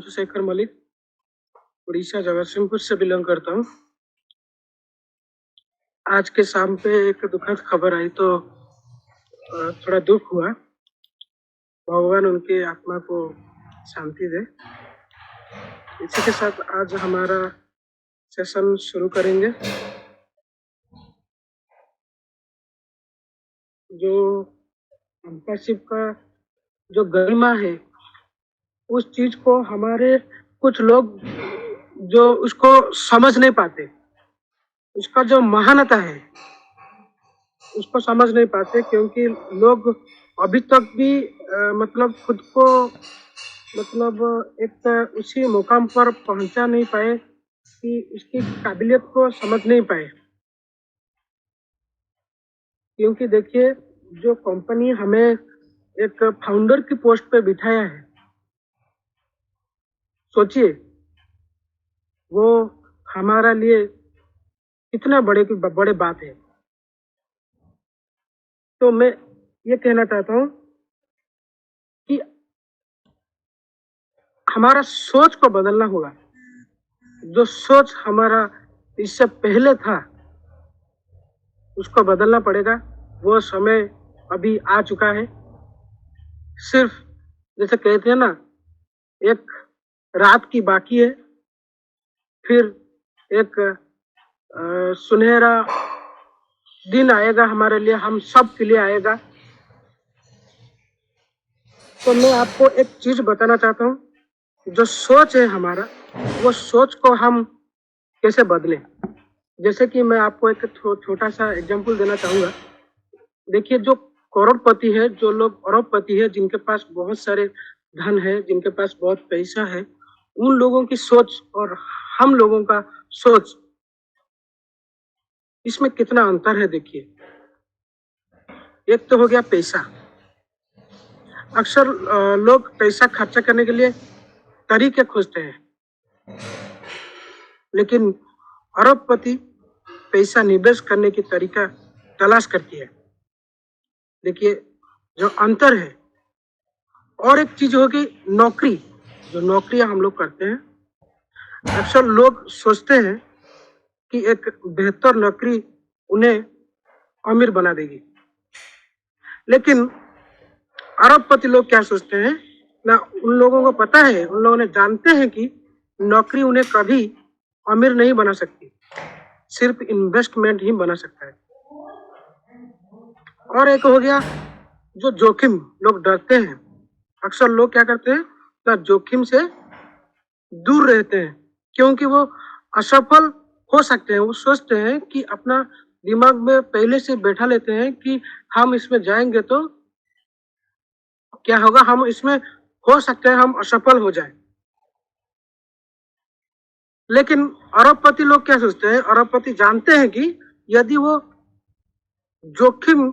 चंद्रशेखर मलिक उड़ीसा जगतसिंहपुर से बिलोंग करता हूँ। आज के शाम पे एक दुखद खबर आई तो थोड़ा दुख हुआ। भगवान उनकी आत्मा को शांति दे। इसी के साथ आज हमारा सेशन शुरू करेंगे। जो एम्पायरशिप का जो गरिमा है, उस चीज को हमारे कुछ लोग जो उसको समझ नहीं पाते, उसका जो महानता है उसको समझ नहीं पाते, क्योंकि लोग अभी तक भी मतलब खुद को एक उसी मुकाम पर पहुंचा नहीं पाए कि इसकी काबिलियत को समझ नहीं पाए। क्योंकि देखिए, जो कंपनी हमें एक फाउंडर की पोस्ट पे बिठाया है, सोचिए वो हमारा लिए कितना बड़े बात है। तो मैं ये कहना चाहता हूँ कि हमारा सोच को बदलना होगा। जो सोच हमारा इससे पहले था उसको बदलना पड़ेगा। वो समय अभी आ चुका है। सिर्फ जैसे कहते हैं ना, एक रात की बाकी है, फिर एक सुनहरा दिन आएगा हमारे लिए, हम सब के लिए आएगा। तो मैं आपको एक चीज बताना चाहता हूँ, जो सोच है हमारा, वो सोच को हम कैसे बदलें। जैसे कि मैं आपको एक छोटा सा एग्जांपल देना चाहूंगा। देखिए, जो करोड़पति है, जो लोग अरबपति है, जिनके पास बहुत सारे धन है, जिनके पास बहुत पैसा है, उन लोगों की सोच और हम लोगों का सोच, इसमें कितना अंतर है। देखिए, एक तो हो गया पैसा। अक्सर लोग पैसा खर्चा करने के लिए तरीके खोजते हैं, लेकिन अरबपति पैसा निवेश करने की तरीका तलाश करती है। देखिए जो अंतर है। और एक चीज होगी नौकरी। जो नौकरियां हम लोग करते हैं, अक्सर लोग सोचते हैं कि एक बेहतर नौकरी उन्हें अमीर बना देगी, लेकिन अरबपति लोग क्या सोचते हैं ना, उन लोगों को पता है, उन लोगों ने जानते हैं कि नौकरी उन्हें कभी अमीर नहीं बना सकती, सिर्फ इन्वेस्टमेंट ही बना सकता है। और एक हो गया जो जोखिम। लोग डरते हैं। अक्सर लोग क्या करते हैं ना, जोखिम से दूर रहते हैं, क्योंकि वो असफल हो सकते हैं। वो सोचते हैं कि अपना दिमाग में पहले से बैठा लेते हैं कि हम इसमें जाएंगे तो क्या होगा, हम इसमें हो सकते हैं हम असफल हो जाएं। लेकिन अरबपति लोग क्या सोचते हैं, अरबपति जानते हैं कि यदि वो जोखिम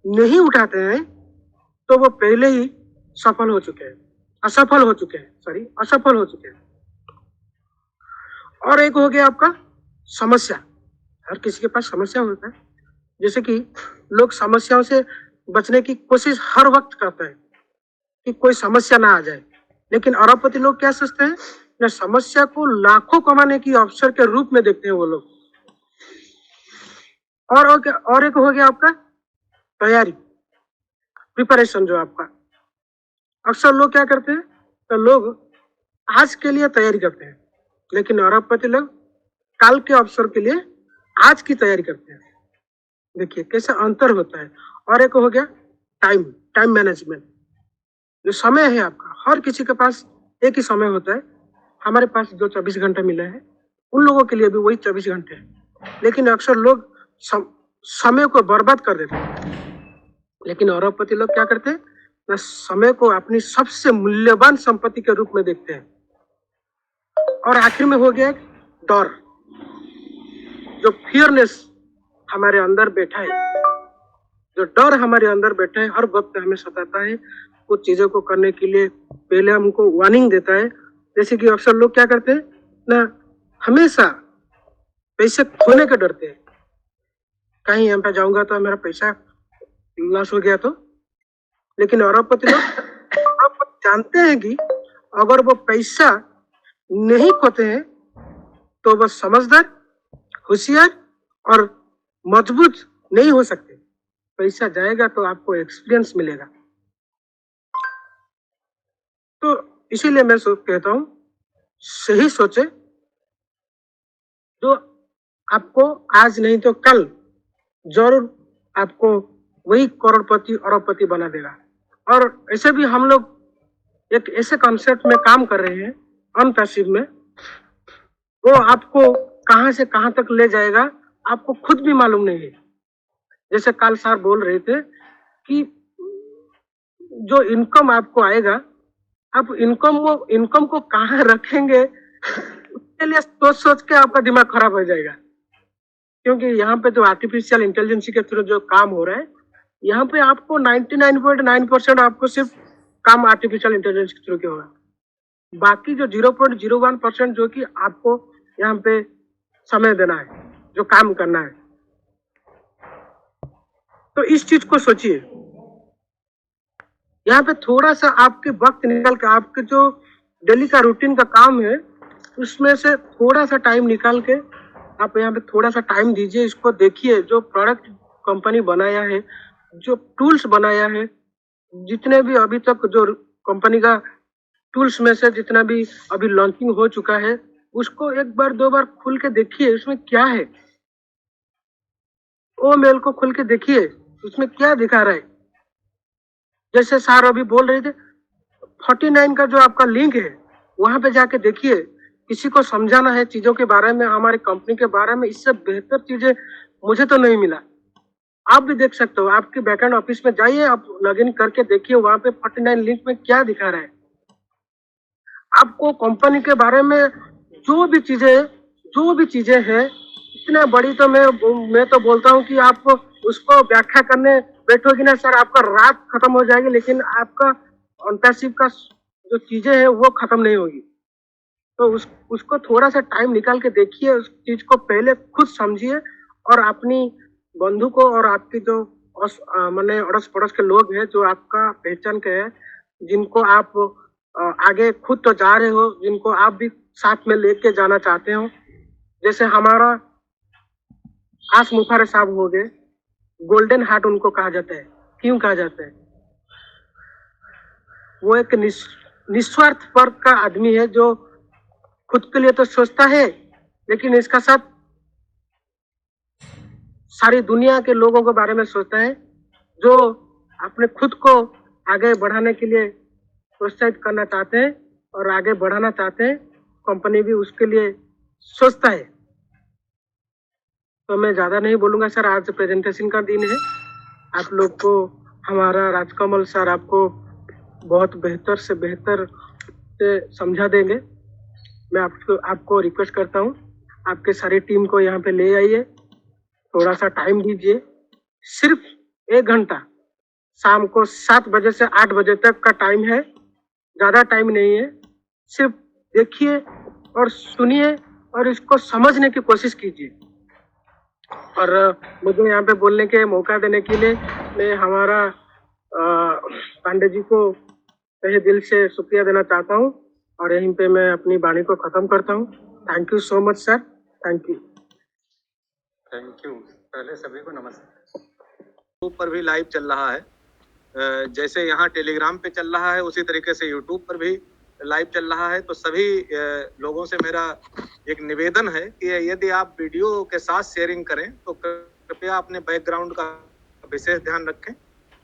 नहीं उठाते हैं तो वो पहले ही असफल हो चुके हैं। और एक हो गया आपका समस्या। हर किसी के पास समस्या होता है। जैसे कि लोग समस्याओं से बचने की कोशिश हर वक्त करते हैं कि कोई समस्या ना आ जाए, लेकिन अरबपति लोग क्या सोचते हैं ना, समस्या को लाखों कमाने की अवसर के रूप में देखते हैं वो लोग। और एक हो गया आपका तैयारी, प्रिपरेशन। जो आपका अक्सर लोग क्या करते हैं, तो लोग आज के लिए तैयारी करते हैं, लेकिन अरबपति लोग काल के अवसर के लिए आज की तैयारी करते हैं। देखिए कैसे अंतर होता है। और एक हो गया टाइम मैनेजमेंट। जो समय है आपका, हर किसी के पास एक ही समय होता है। हमारे पास जो 24 घंटे मिले हैं, उन लोगों के लिए भी वही 24 घंटे हैं, लेकिन अक्सर लोग समय को बर्बाद कर देते हैं। लेकिन अरबपति लोग क्या करते हैं ना, समय को अपनी सबसे मूल्यवान संपत्ति के रूप में देखते हैं। और आखिर में हो गया डर। जो फियरनेस हमारे अंदर बैठा है, जो डर हमारे अंदर बैठा है, हर वक्त हमें सताता है। कुछ चीजों को करने के लिए पहले हमको वार्निंग देता है। जैसे कि अक्सर लोग क्या करते हैं ना, हमेशा पैसे खोने के डरते हैं। कहीं यहाँ पे जाऊंगा तो मेरा पैसा लॉस हो गया तो। लेकिन अरबपति लोग जानते हैं कि अगर वो पैसा नहीं खोते हैं तो वो समझदार, होशियार और मजबूत नहीं हो सकते। पैसा जाएगा तो आपको एक्सपीरियंस मिलेगा। तो इसीलिए मैं कहता हूँ, सही सोचे, जो आपको आज नहीं तो कल जरूर आपको वही करोड़पति अरबपति बना देगा। और ऐसे भी हम लोग एक ऐसे कॉन्सेप्ट में काम कर रहे हैं अनपैसिव में, वो आपको कहां से कहां तक ले जाएगा आपको खुद भी मालूम नहीं है। जैसे कल सर बोल रहे थे कि जो इनकम आपको आएगा, आप इनकम को कहाँ रखेंगे उसके लिए सोच सोच के आपका दिमाग खराब हो जाएगा। क्योंकि यहाँ पे जो आर्टिफिशियल इंटेलिजेंस के थ्रू जो काम हो रहा है, यहाँ पे आपको 99.9% आपको सिर्फ काम आर्टिफिशियल इंटेलिजेंस के थ्रू के होगा। बाकी जो 0.01% जो कि आपको यहाँ पे समय देना है, जो काम करना है। तो इस चीज को सोचिए, यहाँ पे थोड़ा सा आपके वक्त निकल के, आपके जो डेली का रूटीन का काम है उसमें से थोड़ा सा टाइम निकाल के आप यहाँ पे थोड़ा सा टाइम दीजिए, इसको देखिए। जो प्रोडक्ट कंपनी बनाया है, जो टूल्स बनाया है, जितने भी अभी तक जो कंपनी का टूल्स में से जितना भी अभी लॉन्चिंग हो चुका है, उसको एक बार दो बार खुल के देखिए उसमें क्या है। ओ मेल को खुल के देखिए उसमें क्या दिखा रहा है। जैसे सर अभी बोल रहे थे 49 का जो आपका लिंक है वहां पे जाके देखिए। किसी को समझाना है चीजों के बारे में, हमारी कंपनी के बारे में, इससे बेहतर चीजें मुझे तो नहीं मिला। आप भी देख सकते हो, आपके बैकएंड ऑफिस में जाइए, आप लॉगिन करके देखिए वहां पे 49 लिंक में क्या दिखा रहा है। आपको कंपनी के बारे में जो भी चीजें हैं, इतना बड़ी तो मैं तो बोलता हूँ कि आप उसको व्याख्या करने बैठोगे ना सर, आपका रात खत्म हो जाएगी, लेकिन आपका ऑनपैसिव का जो चीजें हैं वो खत्म नहीं होगी। तो उसको थोड़ा सा टाइम निकाल के देखिए, उस चीज को पहले खुद समझिए और अपनी बंधु को और आपकी जो माने अड़ोस पड़ोस के लोग हैं जो आपका पहचान के हैं, जिनको आप आगे खुद तो जा रहे हो, जिनको आप भी साथ में लेके जाना चाहते हो। जैसे हमारा आस मुफारे साहब हो गए, गोल्डन हार्ट उनको कहा जाता है। क्यों कहा जाता है? वो एक निस्वार्थ वर्ग का आदमी है जो खुद के लिए तो सोचता है, लेकिन इसका साथ सारी दुनिया के लोगों के बारे में सोचता है, जो अपने खुद को आगे बढ़ाने के लिए प्रोत्साहित करना चाहते हैं और आगे बढ़ाना चाहते हैं। कंपनी भी उसके लिए सोचता है। तो मैं ज्यादा नहीं बोलूंगा सर, आज प्रेजेंटेशन का दिन है। आप लोग को हमारा राजकमल सर आपको बहुत बेहतर से बेहतर से समझा देंगे। मैं आपको रिक्वेस्ट करता हूँ, आपके सारी टीम को यहाँ पे ले आइए, थोड़ा सा टाइम दीजिए, सिर्फ 1 घंटा, शाम को 7 बजे से 8 बजे तक का टाइम है, ज्यादा टाइम नहीं है। सिर्फ देखिए और सुनिए और इसको समझने की कोशिश कीजिए। और मुझे यहाँ पे बोलने के मौका देने के लिए मैं हमारा पांडे जी को तहे दिल से शुक्रिया देना चाहता हूँ और यहीं पे मैं अपनी वाणी को खत्म करता हूँ। Thank you so much sir, thank you. Thank you. पहले सभी को नमस्कार। यूट्यूब पर भी लाइव चल रहा है, जैसे यहाँ टेलीग्राम पे चल रहा है उसी तरीके से यूट्यूब पर भी लाइव चल रहा है। तो सभी लोगों से मेरा एक निवेदन है कि यदि आप वीडियो के साथ शेयरिंग करें तो कृपया अपने बैकग्राउंड का विशेष ध्यान रखें,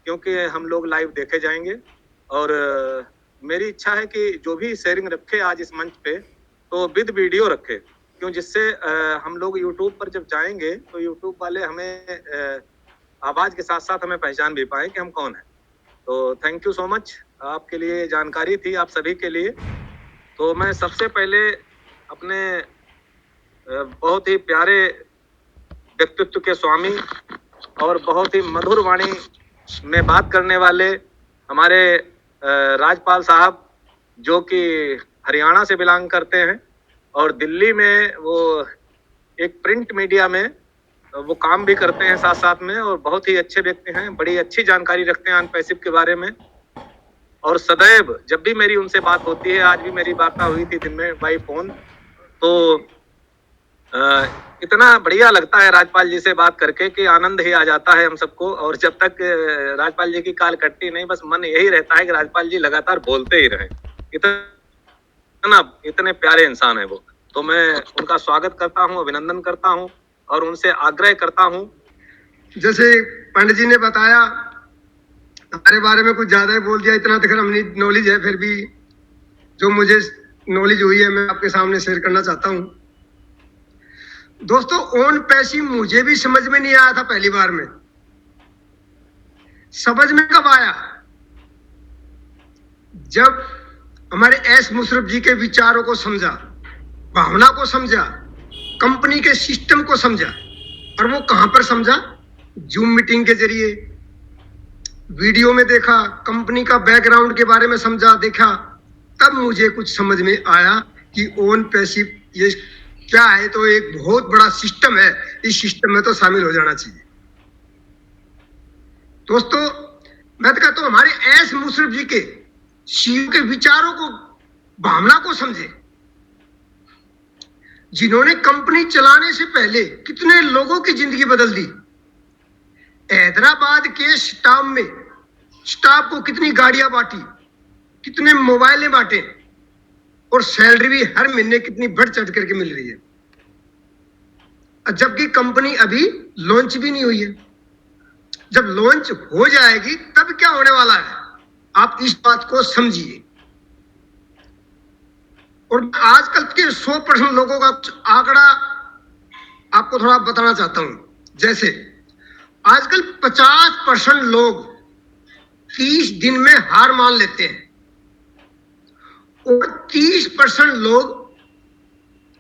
क्योंकि हम लोग लाइव देखे जाएंगे। और मेरी इच्छा है कि जो भी शेयरिंग रखे आज इस मंच पे तो विद वीडियो रखे, क्यों जिससे हम लोग यूट्यूब पर जब जाएंगे तो यूट्यूब वाले हमें आवाज के साथ साथ हमें पहचान भी पाए कि हम कौन हैं। तो थैंक यू सो मच, आपके लिए जानकारी थी आप सभी के लिए। तो मैं सबसे पहले अपने बहुत ही प्यारे व्यक्तित्व के स्वामी और बहुत ही मधुर वाणी में बात करने वाले हमारे राजपाल साहब, जो कि हरियाणा से बिलोंग करते हैं और दिल्ली में वो एक प्रिंट मीडिया में वो काम भी करते हैं साथ साथ में, और बहुत ही अच्छे व्यक्ति हैं, बड़ी अच्छी जानकारी रखते हैं अनपैसिव के बारे में। और सदैव जब भी मेरी उनसे बात होती है, आज भी मेरी वार्ता हुई थी दिन में बाई फोन, तो इतना बढ़िया लगता है राजपाल जी से बात करके कि आनंद ही आ जाता है हम सबको। और जब तक राजपाल जी की कॉल कटती नहीं, बस मन यही रहता है कि राजपाल जी लगातार बोलते ही रहें। इतने प्यारे इंसान है वो। तो मैं उनका स्वागत करता हूँ, अभिनंदन करता हूँ और उनसे आग्रह करता हूँ। जैसे पंडित जी ने बताया, हमारे बारे में कुछ ज्यादा ही बोल दिया, इतना तक हमने नॉलेज है, फिर भी जो मुझे नॉलेज हुई है मैं आपके सामने शेयर करना चाहता हूँ। दोस्तों, ओन पैसिव मुझे भी समझ में नहीं आया था पहली बार में। समझ में कब आया? जब हमारे एस मुशर्रफ जी के विचारों को समझा, भावना को समझा, कंपनी के सिस्टम को समझा। और वो कहां पर समझा? जूम मीटिंग के जरिए, वीडियो में देखा, कंपनी का बैकग्राउंड के बारे में समझा, देखा। तब मुझे कुछ समझ में आया कि ओन पैसिव ये क्या है। तो एक बहुत बड़ा सिस्टम है, इस सिस्टम में तो शामिल हो जाना चाहिए। दोस्तों, मैं तो कहता हूं हमारे एस मुशर्रफ जी के सीईओ के विचारों को, भावना को समझे, जिन्होंने कंपनी चलाने से पहले कितने लोगों की जिंदगी बदल दी। हैदराबाद के स्टाफ को कितनी गाड़ियां बांटी, कितने मोबाइलें बांटे, और सैलरी भी हर महीने कितनी बढ़ चढ़ करके मिल रही है, जबकि कंपनी अभी लॉन्च भी नहीं हुई है। जब लॉन्च हो जाएगी तब क्या होने वाला है, आप इस बात को समझिए। और आजकल के 100% लोगों का आंकड़ा आपको थोड़ा बताना चाहता हूं। जैसे आजकल 50% लोग 30 दिन में हार मान लेते हैं, और 30% लोग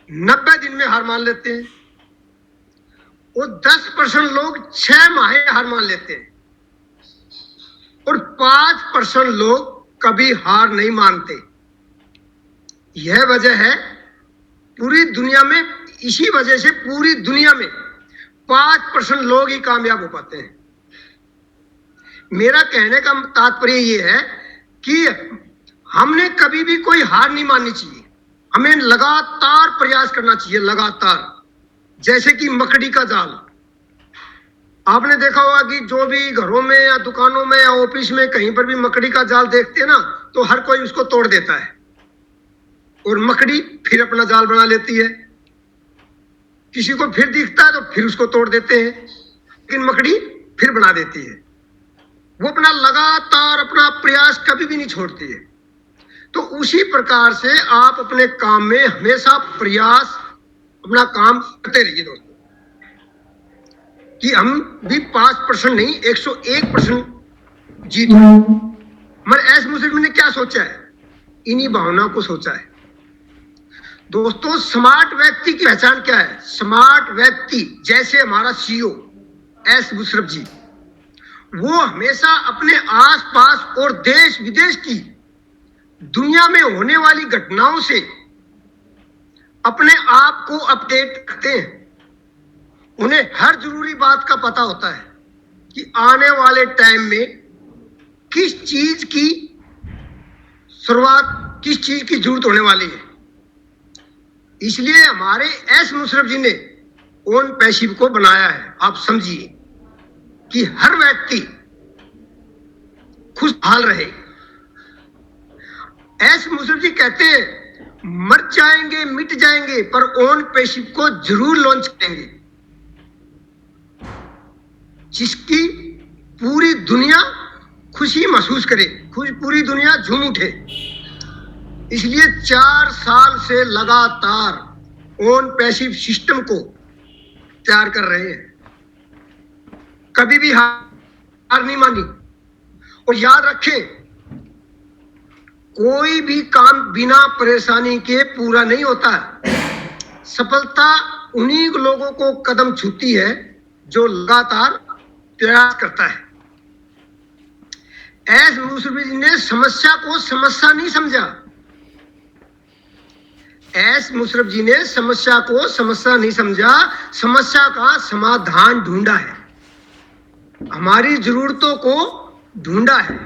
90 दिन में हार मान लेते हैं, और 10% लोग 6 माह हार मान लेते हैं, और 5% लोग कभी हार नहीं मानते। यह वजह है पूरी दुनिया में, इसी वजह से पूरी दुनिया में 5% लोग ही कामयाब हो पाते हैं। मेरा कहने का तात्पर्य यह है कि हमने कभी भी कोई हार नहीं माननी चाहिए, हमें लगातार प्रयास करना चाहिए, लगातार। जैसे कि मकड़ी का जाल, आपने देखा होगा कि जो भी घरों में या दुकानों में या ऑफिस में कहीं पर भी मकड़ी का जाल देखते हैं ना, तो हर कोई उसको तोड़ देता है, और मकड़ी फिर अपना जाल बना लेती है। किसी को फिर दिखता है तो फिर उसको तोड़ देते हैं, लेकिन मकड़ी फिर बना देती है। वो अपना लगातार अपना प्रयास कभी भी नहीं छोड़ती है। तो उसी प्रकार से आप अपने काम में हमेशा प्रयास, अपना काम करते रहिए दोस्तों, कि हम भी 5% नहीं 101% जीत। हमारे एस मुशर्रफ ने क्या सोचा है? इन्हीं भावना को सोचा है। दोस्तों, स्मार्ट व्यक्ति की पहचान क्या है? स्मार्ट व्यक्ति जैसे हमारा सीईओ एस मुशर्रफ जी, वो हमेशा अपने आसपास और देश विदेश की दुनिया में होने वाली घटनाओं से अपने आप को अपडेट करते हैं। उन्हें हर जरूरी बात का पता होता है कि आने वाले टाइम में किस चीज की शुरुआत, किस चीज की जरूरत होने वाली है। इसलिए हमारे एस मुशर्रफ जी ने ओन पैसिव को बनाया है। आप समझिए कि हर व्यक्ति खुशहाल रहे। एस मुशर्रफ जी कहते हैं, मर जाएंगे मिट जाएंगे पर ओन पैसिव को जरूर लॉन्च करेंगे, जिसकी पूरी दुनिया खुशी महसूस करे, पूरी दुनिया झूम उठे। इसलिए 4 साल से लगातार ओन पैसिव सिस्टम को तैयार कर रहे हैं, कभी भी हार नहीं मानी। और याद रखें, कोई भी काम बिना परेशानी के पूरा नहीं होता है। सफलता उन्हीं लोगों को कदम छूती है जो लगातार प्रयास करता है। एस मुशर्रफ जी ने समस्या को समस्या नहीं समझा। एस मुशर्रफ जी ने समस्या को समस्या नहीं समझा, समस्या का समाधान ढूंढा है, हमारी जरूरतों को ढूंढा है।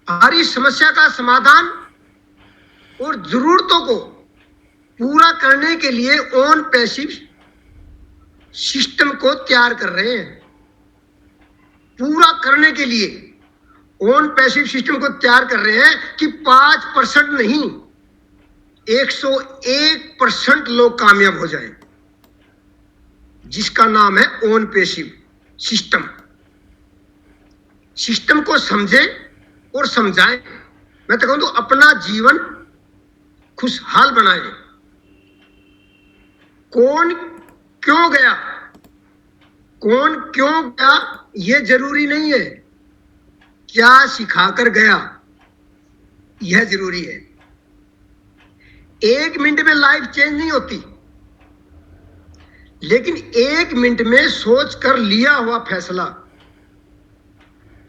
हमारी समस्या का समाधान और जरूरतों को पूरा करने के लिए ऑन पैसिव सिस्टम को तैयार कर रहे हैं। पूरा करने के लिए ऑन पैसिव सिस्टम को तैयार कर रहे हैं कि 5% नहीं 101% लोग कामयाब हो जाएं, जिसका नाम है ऑन पैसिव सिस्टम। सिस्टम को समझे और समझाएं। मैं तो कहूं तो अपना जीवन खुशहाल बनाएं। कौन क्यों गया, कौन क्यों गया यह जरूरी नहीं है, क्या सिखाकर गया यह जरूरी है। 1 मिनट में लाइफ चेंज नहीं होती, लेकिन 1 मिनट में सोच कर लिया हुआ फैसला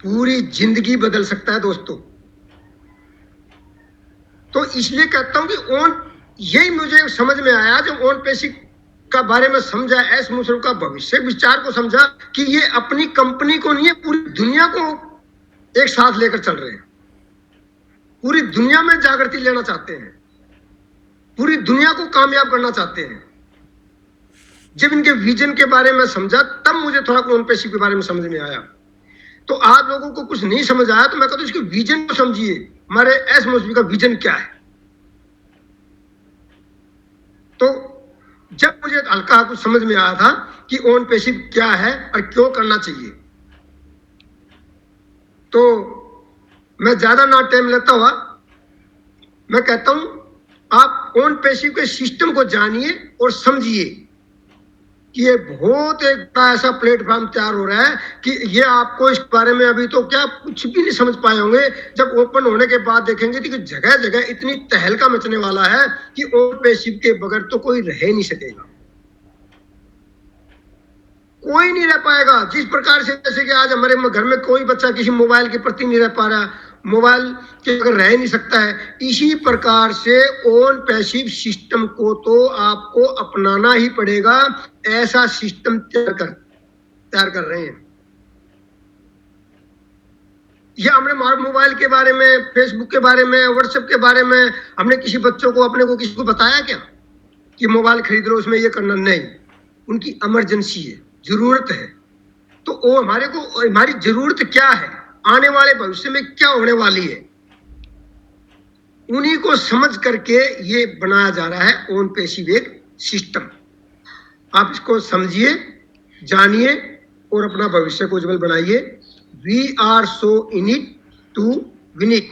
पूरी जिंदगी बदल सकता है दोस्तों। तो इसलिए कहता हूं कि ऑन, यही मुझे समझ में आया जब ऑन पैसिव का बारे में समझा, एस मुशर्रफ का भविष्य विचार को समझा कि ये अपनी कंपनी को नहीं है, पूरी दुनिया को एक साथ लेकर चल रहे हैं। पूरी दुनिया में जागृति लेना चाहते हैं, पूरी दुनिया को कामयाब करना चाहते हैं। जब इनके विजन के बारे में समझा तब मुझे थोड़ा ऑन पैसिव के बारे में समझ में आया। तो आप लोगों को कुछ नहीं समझ आया तो मैं कहता हूं इसके विजन को समझिए, हमारे एस मुशर्रफ का विजन क्या है। तो जब मुझे हल्का कुछ समझ में आया था कि ऑन पैसिव क्या है और क्यों करना चाहिए, तो मैं ज्यादा ना टाइम लेता हुआ मैं कहता हूं आप ऑन पैसिव के सिस्टम को जानिए और समझिए कि ये बहुत एक बड़ा ऐसा प्लेटफॉर्म तैयार हो रहा है कि ये आपको इस बारे में अभी तो क्या कुछ भी नहीं समझ पाए होंगे। जब ओपन होने के बाद देखेंगे कि जगह जगह इतनी तहलका मचने वाला है कि ऑन पैसिव के बगैर तो कोई रह नहीं सकेगा, कोई नहीं रह पाएगा। जिस प्रकार से जैसे कि आज हमारे घर में कोई बच्चा किसी मोबाइल के प्रति नहीं रह पा रहा, मोबाइल के बगैर रह नहीं सकता है, इसी प्रकार से ऑन पैसिव सिस्टम को तो आपको अपनाना ही पड़ेगा। ऐसा सिस्टम तैयार कर रहे हैं। या हमने मोबाइल के बारे में, फेसबुक के बारे में, व्हाट्सएप के बारे में हमने किसी बच्चों को, अपने को किसी को बताया क्या कि मोबाइल खरीद लो, उसमें ये करना? नहीं, उनकी इमरजेंसी है, जरूरत है। तो वो हमारे को, हमारी जरूरत क्या है, आने वाले भविष्य में क्या होने वाली है, उन्हीं को समझ करके ये बनाया जा रहा है ऑन पैसिव एक सिस्टम। आप इसको समझिए, जानिए और अपना भविष्य को उज्जवल बनाइए। We are so in it to win it.